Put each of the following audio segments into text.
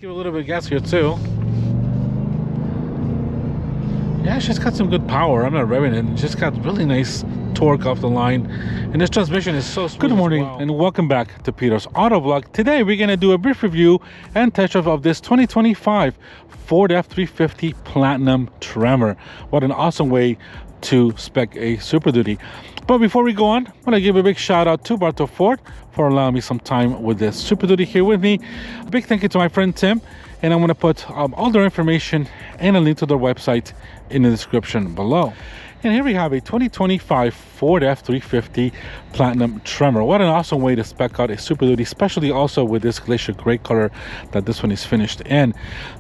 Give a little bit of gas here too. Yeah, she's got some good power. I'm not revving it. She's got really nice torque off the line, and this transmission is so smooth. Good morning and welcome back to Peter's Autovlog. Today we're going to do a brief review and test drive of this 2025 Ford F-350 Platinum Tremor. What an awesome way to spec a Supe Duty. But before we go on, I want to give a big shout out to Bartow Ford for allowing me some time with this Supe Duty here with me. A big thank you to my friend Tim, and I'm going to put all their information and a link to their website in the description below. And here we have a 2025 Ford F-350 Platinum Tremor. What an awesome way to spec out a Supe Duty, especially also with this Glacier gray color that this one is finished in.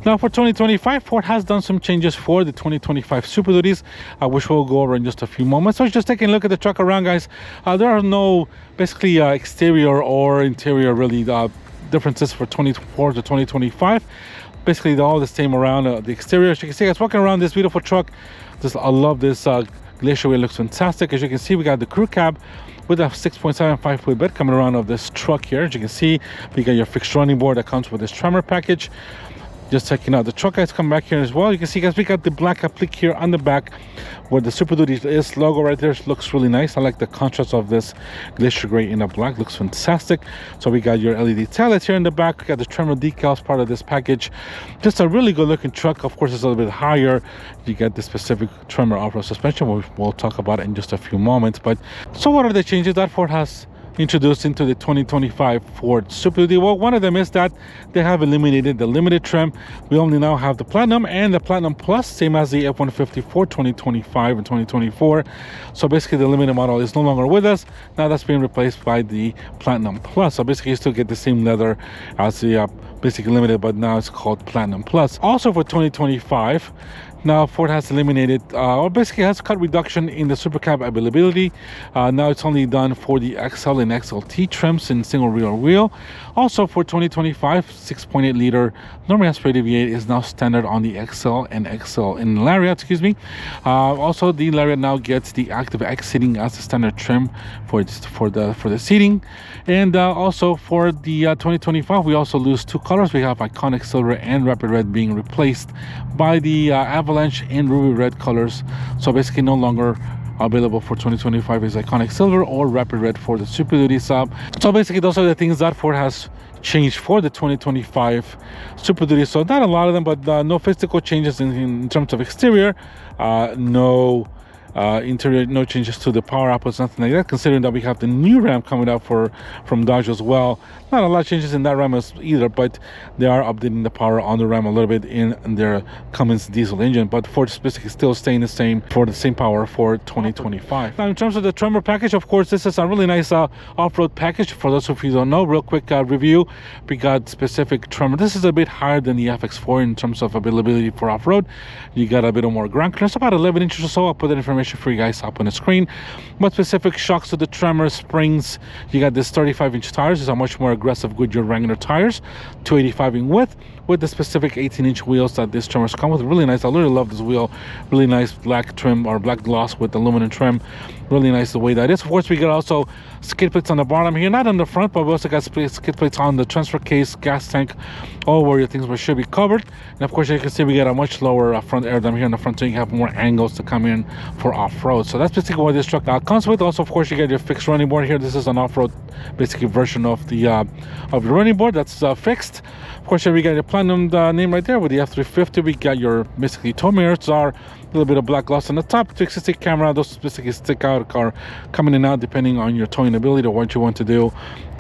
Now for 2025, Ford has done some changes for the 2025 Supe Duties, which we'll go over in just a few moments. So just taking a look at the truck around, guys. There are no basically exterior or interior really differences for 2024 to 2025. Basically they're all the same around the exterior. As you can see, guys, walking around this beautiful truck, I love this Glacier. It looks fantastic. As you can see, we got the crew cab with a 6.75 foot bed coming around of this truck here. As you can see, we got your fixed running board that comes with this Tremor package. Just checking out the truck, guys, come back here as well. You can see, guys, we got the black applique here on the back where the Supe Duty is logo right there. It looks really nice. I like the contrast of this Glacier gray in the black. Looks fantastic. So we got your LED taillights here in the back. We got the Tremor decals part of this package. Just a really good looking truck. Of course, it's a little bit higher. You get the specific Tremor off-road suspension. We'll talk about it in just a few moments. But so what are the changes that Ford has introduced into the 2025 Ford Supe Duty? Well, one of them is that they have eliminated the limited trim. We only now have the Platinum and the Platinum Plus, same as the F-150 for 2025 and 2024. So basically the limited model is no longer with us. Now that's being replaced by the Platinum Plus. So basically you still get the same leather as the basically limited, but now it's called Platinum Plus. Also for 2025, now Ford has eliminated or basically has cut reduction in the super cab availability. Now it's only done for the XL and XLT trims in single rear wheel. Also for 2025, 6.8 liter normally aspirated V8 is now standard on the XL and XL in Lariat, excuse me. Also the Lariat now gets the active X seating as the standard trim for the seating. And also for the 2025, we also lose two colors. We have Iconic Silver and Rapid Red being replaced by the Avalanche and Ruby Red colors. So basically no longer available for 2025 is Iconic Silver or Rapid Red for the Supe Duty sub. So basically those are the things that Ford has changed for the 2025 Supe Duty. So not a lot of them, but no physical changes in terms of exterior, no interior, no changes to the power outputs, nothing like that, considering that we have the new Ram coming out from Dodge as well. Not a lot of changes in that Ram either, but they are updating the power on the Ram a little bit in their Cummins diesel engine, but Ford specifically still staying the same for the same power for 2025. Now in terms of the Tremor package, of course this is a really nice off-road package. For those of you who don't know, real quick review, we got specific Tremor. This is a bit higher than the FX4 in terms of availability for off-road. You got a bit of more ground clearance, about 11 inches or so. I'll put that information for you guys up on the screen. But specific shocks to the Tremor, springs, you got this 35-inch tires. These are much more aggressive Goodyear Wrangler tires, 285 in width, with the specific 18-inch wheels that this Tremors come with. Really nice. I really love this wheel. Really nice black trim or black gloss with aluminum trim. Really nice the way that is. Of course, we got also skid plates on the bottom here, not on the front, but we also got skid plates on the transfer case, gas tank, all where your things should be covered. And of course, you can see we got a much lower front air dam here in the front, so you have more angles to come in for off-road. So that's basically what this truck comes with. Also, of course, you get your fixed running board here. This is an off-road basically version of the running board that's fixed. Of course, here we got your Platinum name right there with the F-350. We got your basically tow mirrors are a little bit of black gloss on the top. 360 camera, those basically stick out, are coming in and out depending on your towing ability or what you want to do.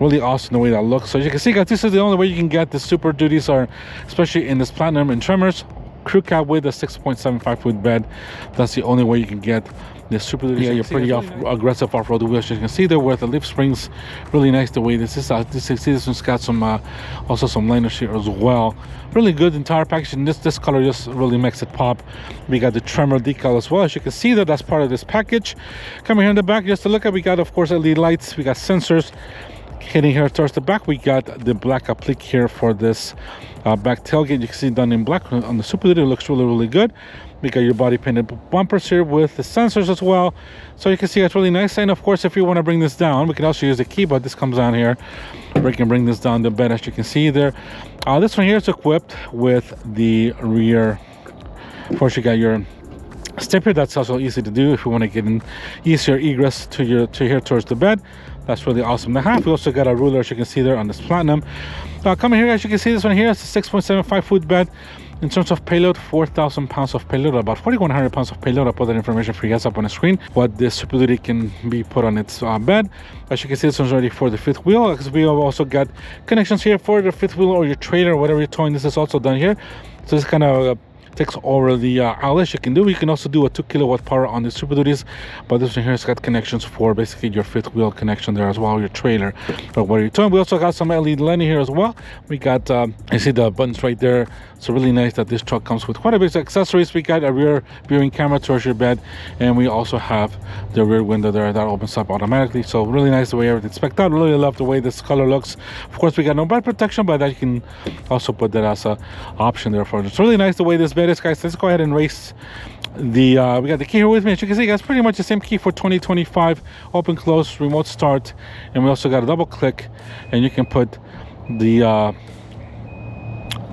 Really awesome the way that looks. So as you can see, guys, this is the only way you can get the Supe Duties, are especially in this Platinum and Tremors. Crew cab with a 6.75 foot bed. That's the only way you can get the Supe Duty. Yeah, you're pretty aggressive off-road wheels. You can see there with the leaf springs. Really nice the way this is. This one's got some also some liner sheet as well. Really good entire package, and this color just really makes it pop. We got the Tremor decal as well. As you can see, that's part of this package. Coming here in the back, just to look at, we got of course LED lights. We got sensors. Hitting here towards the back, we got the black applique here for this back tailgate. You can see done in black on the Supe Duty. It looks really good. We got your body painted bumpers here with the sensors as well. So you can see it's really nice. And of course, if you want to bring this down, we can also use the key, but this comes down here. We can bring this down the bed, as you can see there. This one here is equipped with the rear. Of course, you got your step here. That's also easy to do if you want to get an easier egress to here towards the bed. That's really awesome to have. We also got a ruler, as you can see there, on this Platinum. Coming here, as you can see, this one here is a 6.75 foot bed. In terms of payload, 4,000 pounds of payload, about 4,100 pounds of payload. I'll put that information for you guys up on the screen, what this Supe Duty can be put on its bed. As you can see, this one's ready for the fifth wheel, because we have also got connections here for the fifth wheel or your trailer, whatever you're towing. This is also done here. So this kind of takes over the outlets you can do. You can also do a 2 kilowatt power on the Supe Duties, but this one here has got connections for basically your fifth wheel connection there as well, your trailer or what you're towing. We also got some LED lighting here as well. We got you see the buttons right there. So really nice that this truck comes with quite a bit of accessories. We got a rear viewing camera towards your bed, and we also have the rear window there that opens up automatically. So really nice the way everything's spec'd out. Really love the way this color looks. Of course, we got no bed protection, but that you can also put that as a option there for it. It's really nice the way this bed is, guys. Let's go ahead and race the we got the key here with me. As you can see, guys, pretty much the same key for 2025, open, close, remote start, and we also got a double click, and you can put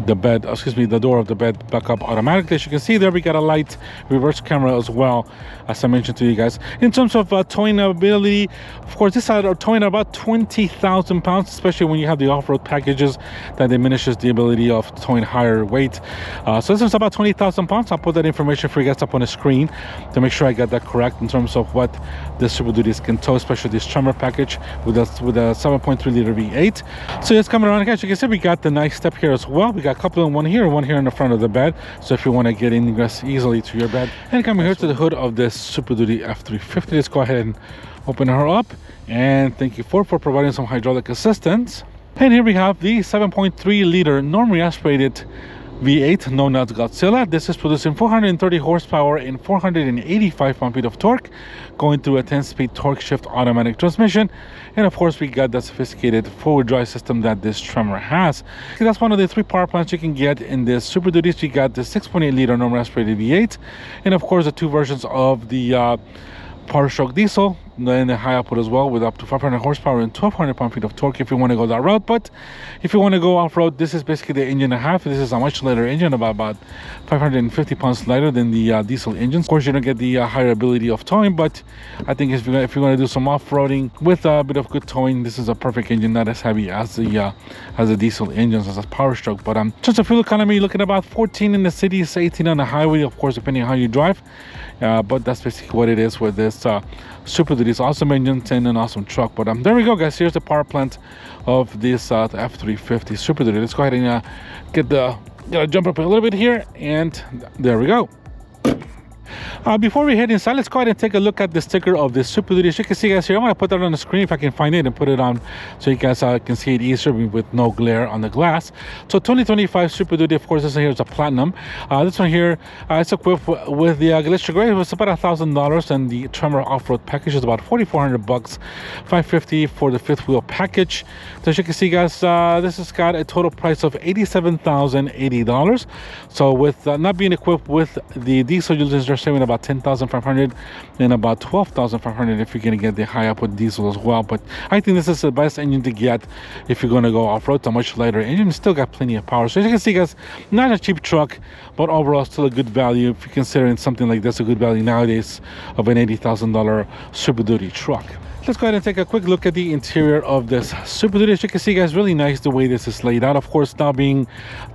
the bed, excuse me, the door of the bed back up automatically. As you can see there, we got a light reverse camera as well, as I mentioned to you guys. In terms of towing ability, of course, this side are towing about 20,000 pounds, especially when you have the off-road packages that diminishes the ability of towing higher weight. So this is about 20,000 pounds. I'll put that information for you guys up on the screen to make sure I got that correct in terms of what the Supe Duties can tow, especially this Tremor package with a 7.3 liter V8. So it's coming around, guys. You can see we got the nice step here as well. We got a couple in one here in the front of the bed, so if you want to get ingress easily to your bed. And coming here to the hood of this Supe Duty F-350, let's go ahead and open her up, and thank you Ford for providing some hydraulic assistance. And here we have the 7.3 liter normally aspirated V8 known as Godzilla. This is producing 430 horsepower and 485 pound-feet of torque, going through a 10-speed torque shift automatic transmission. And of course, we got the sophisticated four-wheel drive system that this Tremor has. That's one of the three power plants you can get in this Supe Duties. You got the 6.8 liter normal aspirated V8, and of course the two versions of the power stroke diesel, then the high output as well, with up to 500 horsepower and 1,200 pound-feet of torque if you want to go that route. But if you want to go off-road, this is basically the engine and a half. This is a much lighter engine, about 550 pounds lighter than the diesel engines. Of course, you don't get the higher ability of towing, but I think if you're going to do some off-roading with a bit of good towing, this is a perfect engine, not as heavy as the diesel engines, as a power stroke. But just a fuel economy, looking at about 14 in the cities, 18 on the highway, of course, depending on how you drive. But that's basically what it is with this Supe Duties. Awesome engine and an awesome truck. But there we go, guys. Here's the power plant of this F-350 Supe Duty. Let's go ahead and gotta jump up a little bit here, and there we go. Before we head inside, let's go ahead and take a look at the sticker of this Supe Duty. As you can see, guys, here, I'm going to put that on the screen if I can find it and put it on so you guys can see it easier with no glare on the glass. So 2025 Supe Duty, of course, this one here is a Platinum. This one here, it's equipped with the Glacier Gray. It was about $1,000, and the Tremor off-road package is about $4,400, $550 for the fifth wheel package. So as you can see, guys, this has got a total price of $87,080. So with not being equipped with the diesel units, they're saving about $10,500 and about $12,500 if you're going to get the high output diesel as well. But I think this is the best engine to get if you're going to go off-road. It's a much lighter engine, still got plenty of power. So as you can see, guys, not a cheap truck, but overall still a good value if you're considering something like this a good value nowadays of an $80,000 Supe Duty truck. Let's go ahead and take a quick look at the interior of this Supe Duty. As you can see, guys, really nice the way this is laid out. Of course, now being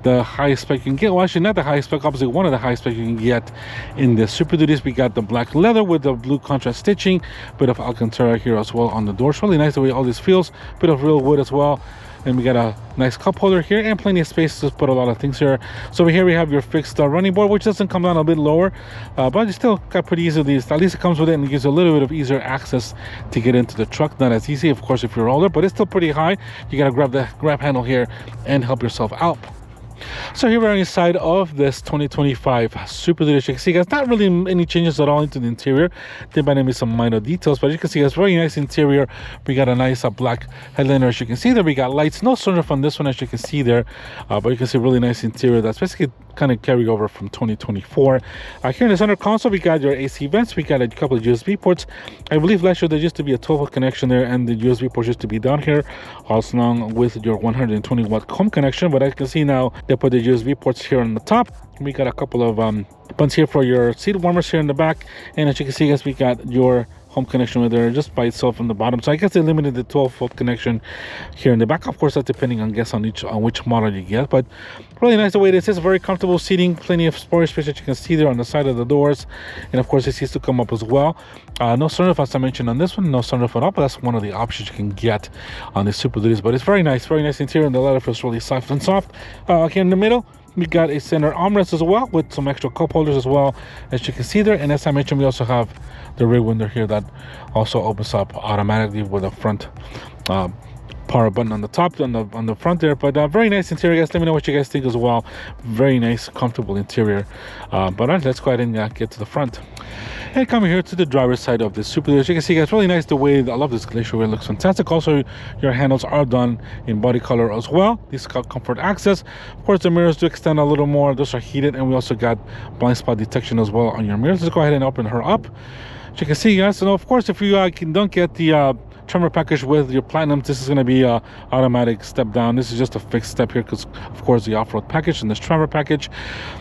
the highest spec you can get, well, actually not the highest spec, obviously one of the highest spec you can get in the Supe Duties. We got the black leather with the blue contrast stitching, bit of Alcantara here as well on the doors. Really nice the way all this feels, bit of real wood as well. And we got a nice cup holder here and plenty of space to put a lot of things here. So over here we have your fixed running board, which doesn't come down a bit lower, but you still got pretty easily. At least it comes with it and gives you a little bit of easier access to get into the truck. Not as easy, of course, if you're older, but it's still pretty high. You gotta grab the grab handle here and help yourself out. So here we're on the side of this 2025 Supe Duty. As you can see, guys, not really any changes at all into the interior. There might be some minor details, but as you can see, guys, very nice interior. We got a nice black headliner. As you can see there, we got lights. No sunroof on this one, as you can see there, but you can see really nice interior. That's basically kind of carry over from 2024. Here in the center console, we got your AC vents. We got a couple of USB ports. I believe last year there used to be a 12-volt connection there, and the USB ports used to be down here, also along with your 120-watt home connection. But I can see now they put the USB ports here on the top. We got a couple of buttons here for your seat warmers here in the back, and as you can see, guys, we got your home connection with there just by itself on the bottom. So I guess they limited the 12-volt connection here in the back. Of course, that's depending on which model you get, but really nice the way this is. Very comfortable seating, plenty of storage space that you can see there on the side of the doors, and of course it seats to come up as well. No sunroof, as I mentioned on this one, no sunroof at all, but that's one of the options you can get on the Supe Duties. But it's very nice interior, and the leather feels really soft and soft. Here in the middle, we got a center armrest as well with some extra cup holders as well, as you can see there. And as I mentioned, we also have the rear window here that also opens up automatically with a front power button on the top, on the front there. But very nice interior, guys. Let me know what you guys think as well. Very nice, comfortable interior. But all right, let's go ahead and get to the front. And coming here to the driver's side of the Supe Duty, as you can see, guys, really nice the way. I love this Glacier wheel, it looks fantastic. Also, your handles are done in body color as well. These got comfort access. Of course, the mirrors do extend a little more. Those are heated, and we also got blind spot detection as well on your mirrors. Let's go ahead and open her up. As you can see, guys, and of course, if you don't get the Tremor package with your Platinum, this is going to be a automatic step down. This is just a fixed step here because, of course, the off-road package and this Tremor package.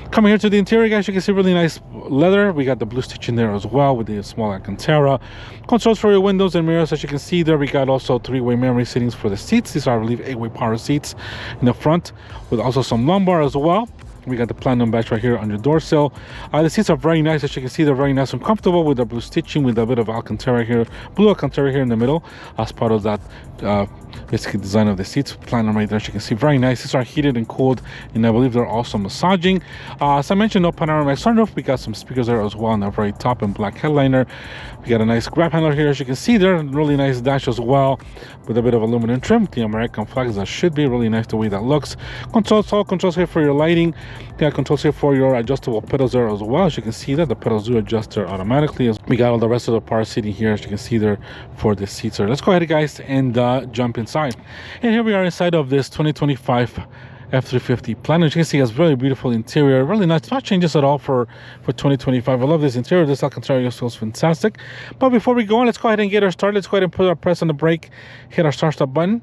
Coming here to the interior, guys, you can see really nice leather. We got the blue stitch in there as well with the small Alcantara. Controls for your windows and mirrors. As you can see there, we got also 3-way memory settings for the seats. These are, I believe, 8-way power seats in the front with also some lumbar as well. We got the Platinum badge right here on your door sill. The seats are very nice. As you can see, they're very nice and comfortable with the blue stitching, with a bit of Alcantara here, blue Alcantara here in the middle as part of that basically design of the seats. Platinum right there, as you can see, very nice. These are heated and cooled, and I believe they're also massaging. As I mentioned, no panoramic sunroof. We got some speakers there as well on the very top and black headliner. We got a nice grab handler here, as you can see there. Really nice dash as well with a bit of aluminum trim. The American flags, that should be really nice the way that looks. All controls here for your lighting. We got controls here for your adjustable pedals there as well. As you can see that the pedals do adjust there automatically. We got all the rest of the power seating here, as you can see there, for the seats there. Let's go ahead, guys, and jump inside. And here we are inside of this 2025 F-350 Platinum. As you can see, it has really beautiful interior, really nice. Not changes at all for 2025. I love this interior. This Alcantara feels fantastic. But before we go on, let's go ahead and get her started. Let's go ahead and put our press on the brake, hit our start button,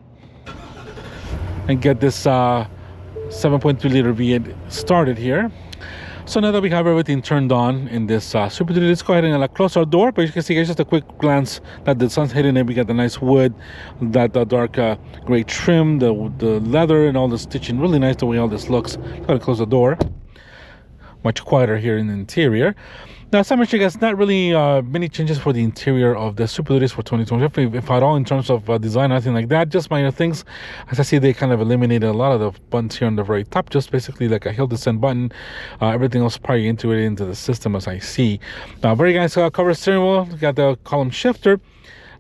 and get this 7.3 liter V8 started here. So now that we have everything turned on in this Supe Duty, let's go ahead and close our door. But you can see, guys, just a quick glance that the sun's hitting it. We got the nice wood, that dark gray trim, the leather, and all the stitching. Really nice the way all this looks. Go ahead and close the door. Much quieter here in the interior. Now, as I mentioned, guys, not really many changes for the interior of the Supe Duties for 2020, if at all, in terms of design, nothing like that. Just minor things. As I see, they kind of eliminated a lot of the buttons here on the very top, just basically like a hill descent button. Everything else probably integrated into the system, as I see. Very nice cover steering wheel. We got the column shifter.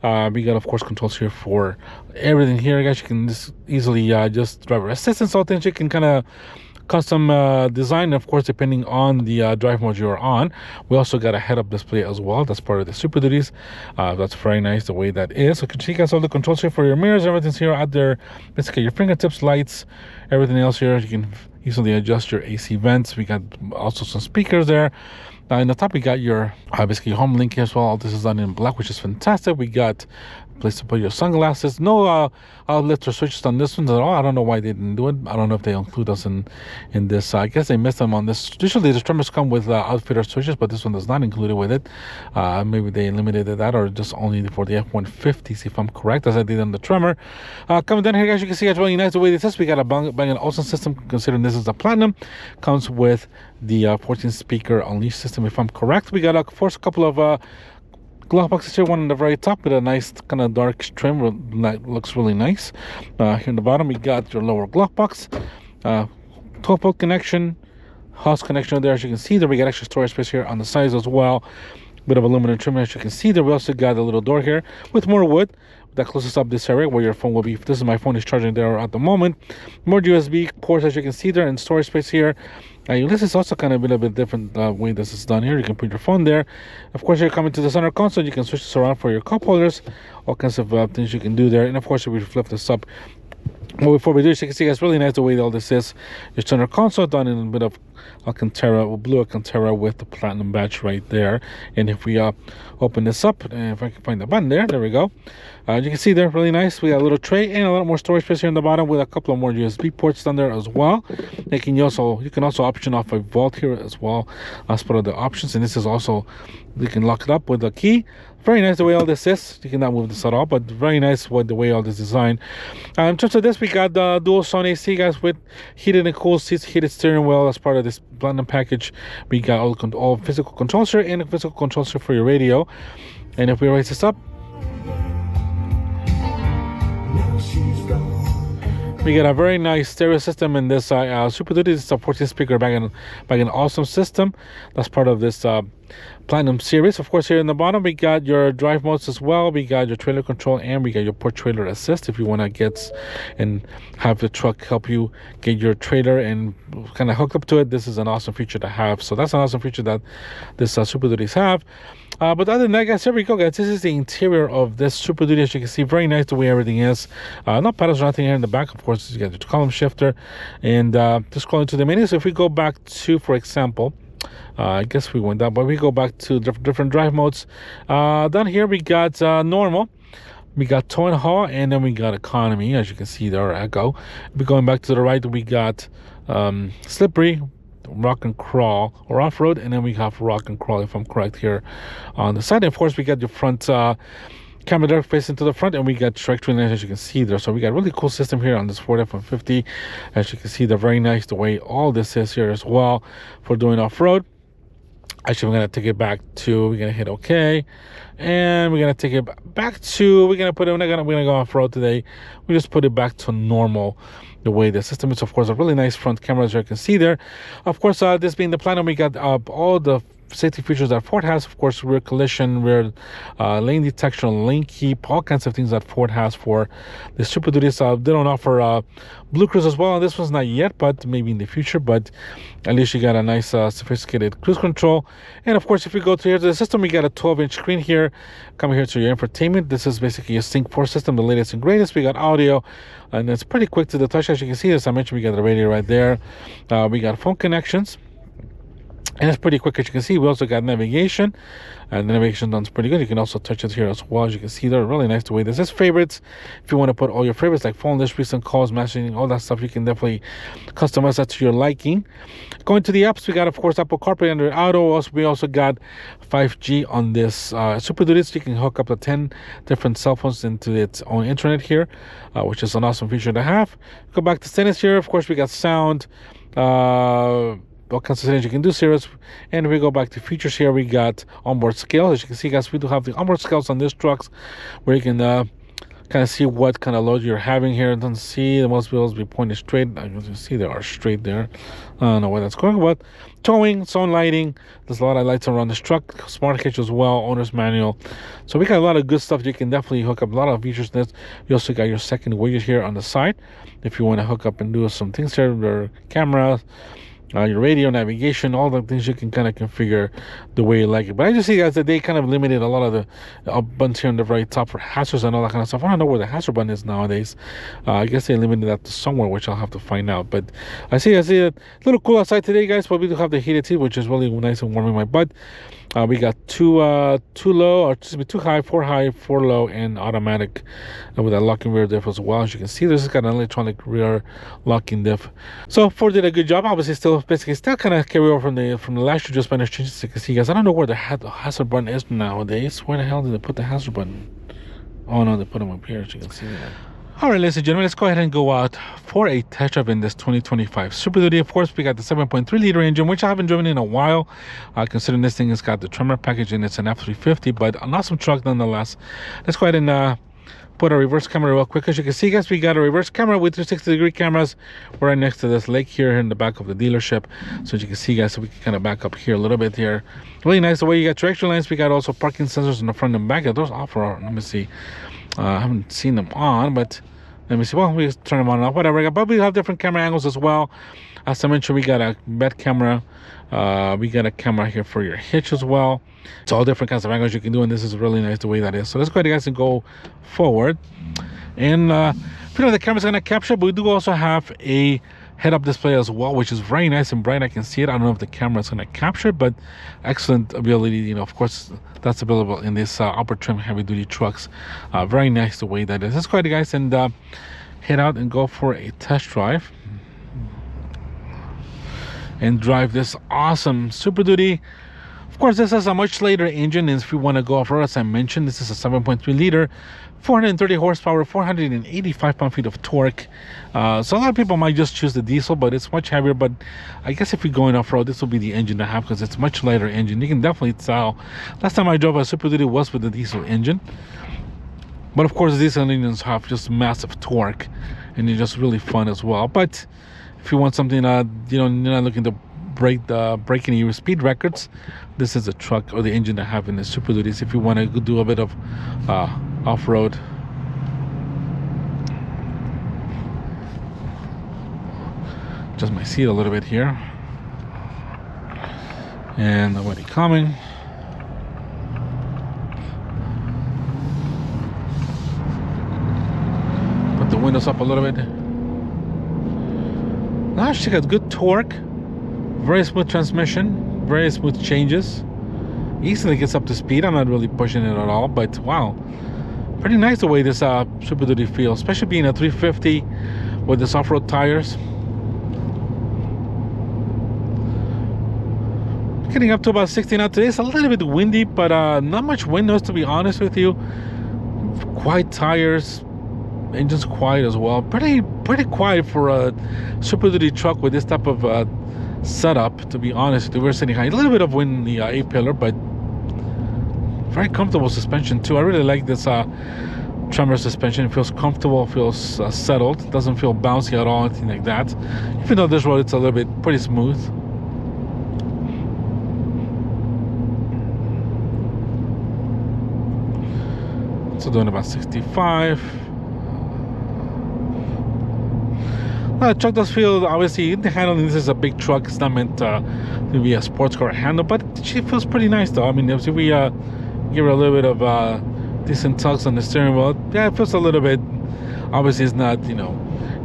We got, of course, controls here for everything here, guys. You can just easily just driver assistance, all things you can kind of custom design, of course, depending on the drive mode you're on. We also got a head-up display as well. That's part of the Supe Duties. That's very nice the way that is. So you can see, guys, all the controls here for your mirrors. Everything's here at there. Basically, your fingertips, lights, everything else here. You can easily adjust your AC vents. We got also some speakers there. In the top, we got your basically home link here as well. All this is done in black, which is fantastic. We got a place to put your sunglasses. No outlets or switches on this one at all. I don't know why they didn't do it. I don't know if they include us in this. I guess they missed them on this. Usually the Tremors come with outfitter switches, but this one does not include it with it. Maybe they eliminated that, or just only for the F-150s, if I'm correct, as I did on the Tremor. Coming down here, guys, you can see it's really nice the way this is. We got a Bang & Olufsen system, considering this is a Platinum. Comes with the 14-speaker Unleash system, if I'm correct. We got, of course, a couple of glove boxes here, one on the very top with a nice kind of dark trim that looks really nice. Here in the bottom, we got your lower glove box, 12-volt connection, house connection there. As you can see there, we got extra storage space here on the sides as well. Bit of aluminum trim. As you can see there, we also got a little door here with more wood that closes up this area where your phone will be. This is my phone is charging there at the moment. More USB ports, as you can see there, and storage space here. This is also kind of a little bit different way this is done here. You can put your phone there. Of course, you're coming to the center console. You can switch this around for your cup holders. All kinds of things you can do there. And of course, if we flip this up, Well, before we do, as you can see, it's really nice the way all this is. Your center console done in a bit of Alcantara, or blue Alcantara with the platinum badge right there. And if we open this up, and if I can find the button there we go. You can see there, really nice. We got a little tray and a lot more storage space here in the bottom with a couple of more USB ports down there as well. You can also option off a vault here as well as part of the options. And this is also, you can lock it up with a key. Very nice the way all this is. You cannot move this at all, but very nice with the way all this is designed. In terms of this, we got the dual zone AC, guys, with heated and cool seats, heated steering wheel as part of this platinum package. We got all physical controls here and a physical controls here for your radio. And if we raise this up, we got a very nice stereo system in this Supe Duty. This is a 14 speaker back in awesome system. That's part of this Platinum series. Of course, here in the bottom we got your drive modes as well. We got your trailer control and we got your port trailer assist if you want to get and have the truck help you get your trailer and kind of hooked up to it. This is an awesome feature to have. So that's an awesome feature that this Supe Duties have. But other than that, guys, here we go, guys. This is the interior of this Supe Duty. As you can see, very nice the way everything is. No pedals or nothing here in the back. Of course, you got your column shifter. And just scrolling to the menu. So if we go back to, for example, I guess we went down, but we go back to different drive modes. Down here we got normal. We got tow and haul, and then we got economy. As you can see there, echo. We're going back to the right. We got slippery, rock and crawl, or off-road, and then we have rock and crawl, if I'm correct, here on the side. And of course we got your front camera there facing to the front, and we got trajectory lines, as you can see there. So we got a really cool system here on this Ford F-150. As you can see, they're very nice the way all this is here as well for doing off-road. Actually, we're going to take it back to, we're going to hit OK, and we're going to take it back to, we're going to go off-road today. We just put it back to normal the way the system is. Of course, a really nice front camera, as you can see there. Of course, this being the Platinum, we got all the safety features that Ford has. Of course, rear collision, rear lane detection, lane keep, all kinds of things that Ford has for the Supe Duties. They don't offer Blue Cruise as well, and this one's not yet, but maybe in the future. But at least you got a nice sophisticated cruise control. And of course, if we go to here to the system, we got a 12-inch screen here coming here to your infotainment. This is basically a Sync4a system, the latest and greatest. We got audio, and it's pretty quick to the touch. As you can see, as I mentioned, we got the radio right there. We got phone connections, and it's pretty quick. As you can see, we also got navigation, and the navigation done pretty good. You can also touch it here as well. As you can see, they're really nice the way this is. Favorites, if you want to put all your favorites like phone list, recent calls, messaging, all that stuff, you can definitely customize that to your liking. Going to the apps, we got, of course, Apple CarPlay, Android Auto. We also got 5G on this Supe Duty. So you can hook up to 10 different cell phones into its own internet here, which is an awesome feature to have. Go back to settings here. Of course, we got sound, all kinds of things you can do, series. And if we go back to features here, we got onboard scale. As you can see, guys, we do have the onboard scales on these trucks where you can kind of see what kind of load you're having here. It doesn't see the most wheels be pointed straight. As you can see, they are straight there. I don't know where that's going, but towing, zone lighting, there's a lot of lights around this truck. Smart hitch as well, owner's manual. So we got a lot of good stuff. You can definitely hook up a lot of features in this. You also got your second widget here on the side if you want to hook up and do some things here. Your camera, your radio, navigation, all the things you can kind of configure the way you like it. But I just see, guys, that they kind of limited a lot of the buttons here on the very top for hazards and all that kind of stuff. I don't know where the hazard button is nowadays. I guess they limited that to somewhere, which I'll have to find out. But I see it a little cool outside today, guys, but we do have the heated seat, which is really nice and warming my butt. We got two high, four high, four low, and automatic with a locking rear diff as well. As you can see, this has got an electronic rear locking diff. So Ford did a good job. Obviously, still kind of carry over from the last year, just minor changes. You can see, guys, I don't know where the hazard button is nowadays. Where the hell did they put the hazard button? Oh no, they put them up here. As you can see that. All right, ladies and gentlemen, let's go ahead and go out for a test drive in this 2025 Supe Duty. Of course, we got the 7.3 liter engine, which I haven't driven in a while, considering this thing has got the Tremor package and it's an F-350, but an awesome truck nonetheless. Let's go ahead and put a reverse camera real quick. As you can see, guys, we got a reverse camera with 360-degree cameras. We're right next to this lake here in the back of the dealership. So as you can see, guys, so we can kind of back up here a little bit here. Really nice the way you got trajectory lines. We got also parking sensors in the front and back. Those offer, let me see. I haven't seen them on, but Let me see. Well, we just turn them on and off, whatever. But we have different camera angles as well. As I mentioned, we got a bed camera. We got a camera here for your hitch as well. It's all different kinds of angles you can do, and this is really nice the way that is. So let's go ahead, guys, and go forward. And the camera's gonna capture, but we do also have a head-up display as well, which is very nice and bright. I can see it. I don't know if the camera is gonna capture, but excellent ability. Of course, that's available in this upper trim heavy-duty trucks. Very nice the way that is. Let's go ahead, guys, and head out and go for a test drive and drive this awesome Supe Duty. Of course, this has a much later engine, and if you want to go off-road, as I mentioned, this is a 7.3 liter, 430 horsepower, 485 pound-feet of torque. So a lot of people might just choose the diesel, but it's much heavier. But I guess if you're going off-road, this will be the engine to have, because it's much lighter engine. You can definitely tell. Last time I drove a Supe Duty was with the diesel engine. But of course, the diesel engines have just massive torque, and they're just really fun as well. But if you want something, you're not looking to break any speed records, this is a truck or the engine to have in the Supe Duties if you want to do a bit of off-road. Just my seat a little bit here, and nobody coming. Put the windows up a little bit. Now she got good torque, very smooth transmission, very smooth changes, easily gets up to speed. I'm not really pushing it at all, but wow, pretty nice the way this Supe Duty feels, especially being a 350 with this off-road tires. Getting up to about 60 now. Today it's a little bit windy, but not much wind noise, to be honest with you. Quiet tires, engine's quiet as well. Pretty quiet for a Supe Duty truck with this type of setup, to be honest. We're sitting high, a little bit of wind in the A-pillar, but very comfortable suspension too. I really like this Tremor suspension. It feels comfortable, feels settled, doesn't feel bouncy at all, anything like that. Even though this road it's a little bit pretty smooth. So doing about 65. The truck does feel, obviously, the handling, this is a big truck. It's not meant to be a sports car handle, but she feels pretty nice though. I mean, if we give her a little bit of decent tugs on the steering wheel, yeah, it feels a little bit, obviously it's not,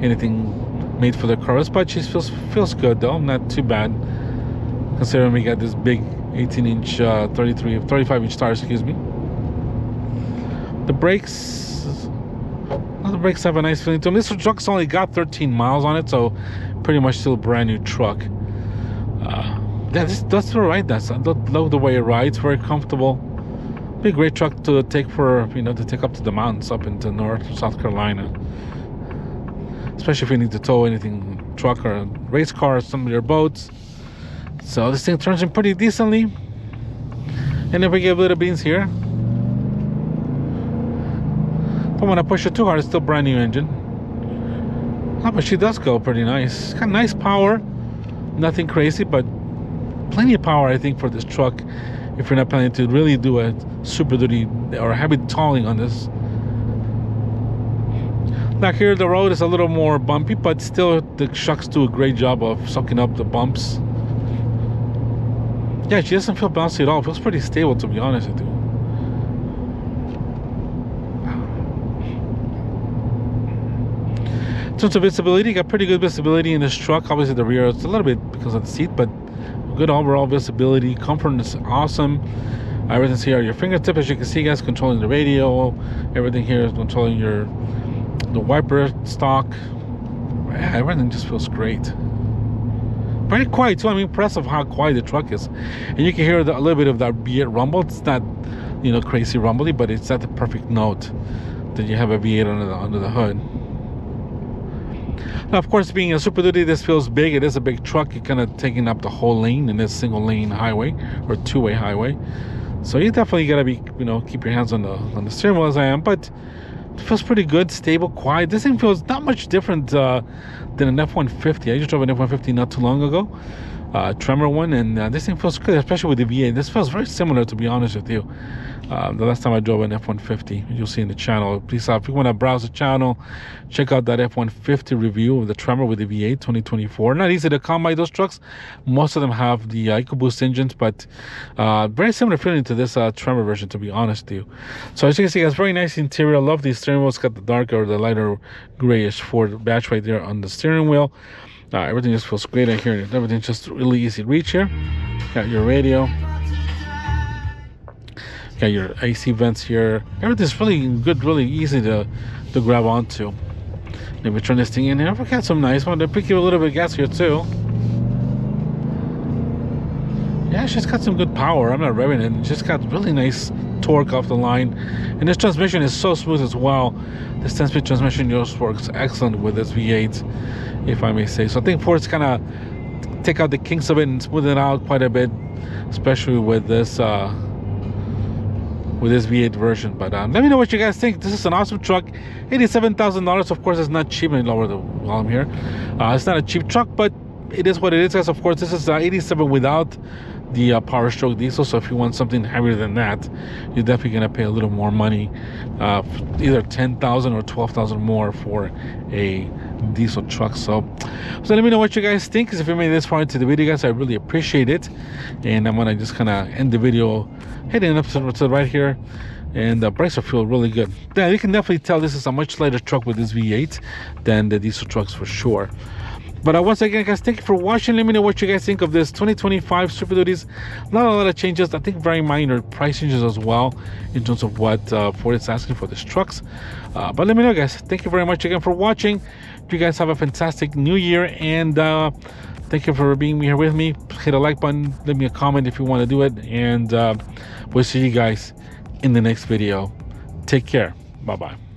anything made for the cars, but she feels good though, not too bad, considering we got this big 18-inch 35-inch tires, excuse me. The brakes have a nice feeling to them. This truck's only got 13 miles on it, so pretty much still a brand new truck. Yeah, that's all right. I love the way it rides. Very comfortable. Be a great truck to take for, to take up to the mountains up into North or South Carolina. Especially if you need to tow anything, truck or race car or some of your boats. So this thing turns in pretty decently. And if we give little beans here, but when I push it too hard, it's still brand new engine. Oh, but she does go pretty nice. It's got nice power, nothing crazy, but plenty of power, I think, for this truck. If you're not planning to really do a Supe Duty or heavy tolling on this. Now here, the road is a little more bumpy, but still the shocks do a great job of sucking up the bumps. Yeah, she doesn't feel bouncy at all. It feels pretty stable, to be honest with you. In terms of visibility, got pretty good visibility in this truck. Obviously the rear is a little bit because of the seat, but good overall visibility. Comfort is awesome. Everything's here at your fingertip, as you can see, guys. Controlling the radio, everything here is controlling the wiper stock. Yeah, everything just feels great. Very quiet too. I'm impressed of how quiet the truck is, and you can hear a little bit of that V8 rumble. It's not, crazy rumbly, but it's at the perfect note that you have a V8 under the hood. Now, of course, being a Supe Duty, this feels big. It is a big truck. You're kind of taking up the whole lane in this single lane highway or two-way highway. So you definitely got to be, keep your hands on the steering wheel as I am. But it feels pretty good, stable, quiet. This thing feels not much different than an F-150. I just drove an F-150 not too long ago. Tremor one, and this thing feels good, especially with the V8. This feels very similar, to be honest with you. The last time I drove an F-150, you'll see in the channel. Please, if you want to browse the channel, check out that F-150 review of the Tremor with the V8 2024. Not easy to come by those trucks. Most of them have the EcoBoost engines, but very similar feeling to this Tremor version, to be honest with you. So as you can see, it's very nice interior. I love the steering wheel. It's got the darker or the lighter grayish Ford badge right there on the steering wheel. Everything just feels great out here. Everything's just really easy to reach here. Got your radio. Got your AC vents here. Everything's really good, really easy to grab onto. Maybe turn this thing in here. We got some nice one. They pick you a little bit of gas here too. Yeah, it's just got some good power. I'm not revving it. It's just got really nice torque off the line. And this transmission is so smooth as well. This 10-speed transmission just works excellent with this V8, if I may say. So I think Ford's kind of take out the kinks of it and smooth it out quite a bit, especially with this V8 version. But let me know what you guys think. This is an awesome truck. $87,000. Of course, it's not cheap. Let me lower the volume here. It's not a cheap truck, but it is what it is, guys. Of course, this is 87 without the Power Stroke diesel. So if you want something heavier than that, you're definitely gonna pay a little more money, either $10,000 or $12,000 more for a diesel truck. So let me know what you guys think. Because if you made this far into the video, guys, I really appreciate it. And I'm gonna just kind of end the video heading up to the right here. And the brakes feel really good. Yeah, you can definitely tell this is a much lighter truck with this V8 than the diesel trucks for sure. But once again, guys, thank you for watching. Let me know what you guys think of this 2025 Supe Duties. Not a lot of changes. I think very minor price changes as well in terms of what Ford is asking for these trucks. But let me know, guys. Thank you very much again for watching. You guys have a fantastic new year. And thank you for being here with me. Hit a like button. Leave me a comment if you want to do it. And we'll see you guys in the next video. Take care. Bye-bye.